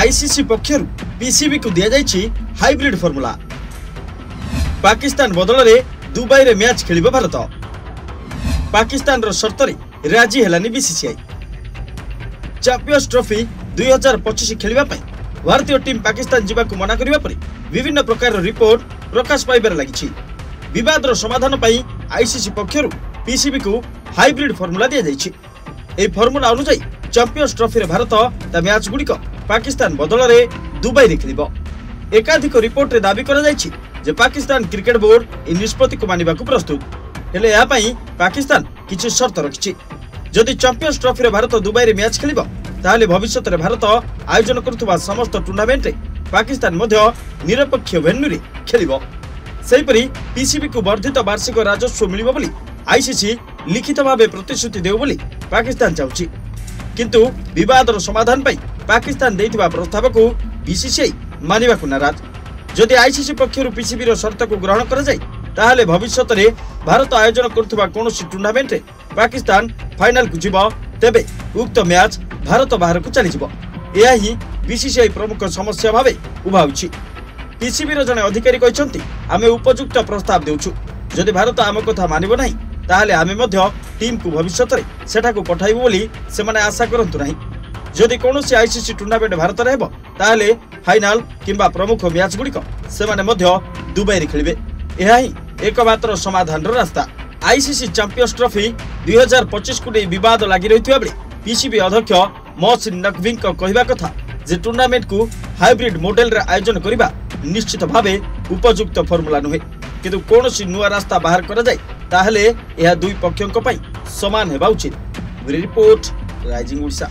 ICC पक्षर PCB को दिया जाइछि हाइब्रिड फॉर्मूला। पाकिस्तान बदल रे दुबई रे मैच खेलिबो भारत। पाकिस्तान रो शर्त रे राजी हेलानी बीसीसीआई। चैंपियंस ट्रॉफी 2025 खेलिबा पई भारतीय टीम पाकिस्तान जीवा को मना करिबा परे विभिन्न प्रकार रिपोर्ट प्रकाश पाइबार लागिछि। विवाद रो समाधान पई आईसीसी पक्षर पीसीबी को हाइब्रिड फॉर्मूला दिया जाइछि। ए फॉर्मूला अनुसार चैंपियंस ट्रॉफी रे भारत ता मैच गुडिक पाकिस्तान बदल रे दुबई रे खेलिबो। एकाधिक रिपोर्ट रे दाबी करा जाइछि जे पाकिस्तान क्रिकेट बोर्ड इ निष्पत्ति को मानिबा को प्रस्तुत। हेले या पई पाकिस्तान किछि शर्त रखिछि। जदि चैंपियंस ट्रॉफी रे भारत दुबई रे मैच खेलिबो ताले भविष्य रे भारत आयोजन करथुबा समस्त टूर्नामेंट रे पाकिस्तान मध्य निरपेक्ष वेन्यू रे खेलिबो। सेहिपरि पीसीबी को वर्धित वार्षिक राजस्व मिलिबो बोली आईसीसी लिखित भावे प्रतिश्रुति देउ बोली पाकिस्तान चाहुछि। किंतु विवाद रो समाधान पई पाकिस्तान देइथिबा प्रस्ताव को बीसीसीआई मानिबा को नाराज। जदि आईसीसी पक्षरु पीसीबी रो शर्त को ग्रहण करा जाय ताहाले भविष्य रे भारत आयोजन करथुबा कोनोसी टूर्नामेंट रे पाकिस्तान फाइनल को जिबो तेबे उक्त मैच भारत बाहर को चली जिवो। एया ही बीसीसीआई प्रमुख समस्या भावे उभा होछि। पीसीबी रो जने अधिकारी कहछन्ती आमे उपयुक्त प्रस्ताव देउछु। जदि भारत आम कथा मानिबो नाही ताहाले आमे मध्य टीम को भविष्य रे सेठा को पठाइबो बोली से माने आशा करंतु नाही। जदि कोनोसी आईसीसी टूर्नामेंट भारत रे हेबो ताहाले फाइनल किंबा प्रमुख मैच गुडिक से माने मध्य दुबई रे खेलिबे। एहा ही एकमात्र समाधान रो रास्ता। आईसीसी चैंपियंस ट्रॉफी 2025 को नै विवाद लागि रहितबा बेले पीसीबी अध्यक्ष मोहसिन नकवी को कहबा कथा जे टूर्नामेंट को हाइब्रिड मॉडल रे आयोजन करिबा निश्चित भावे उपयुक्त फॉर्मूला नुहे। किंतु कोनोसी नुआ रास्ता बाहर करा जाय ताहले एहा दुई पक्षों को पई समान हेबा उचित। Report rising Odisha.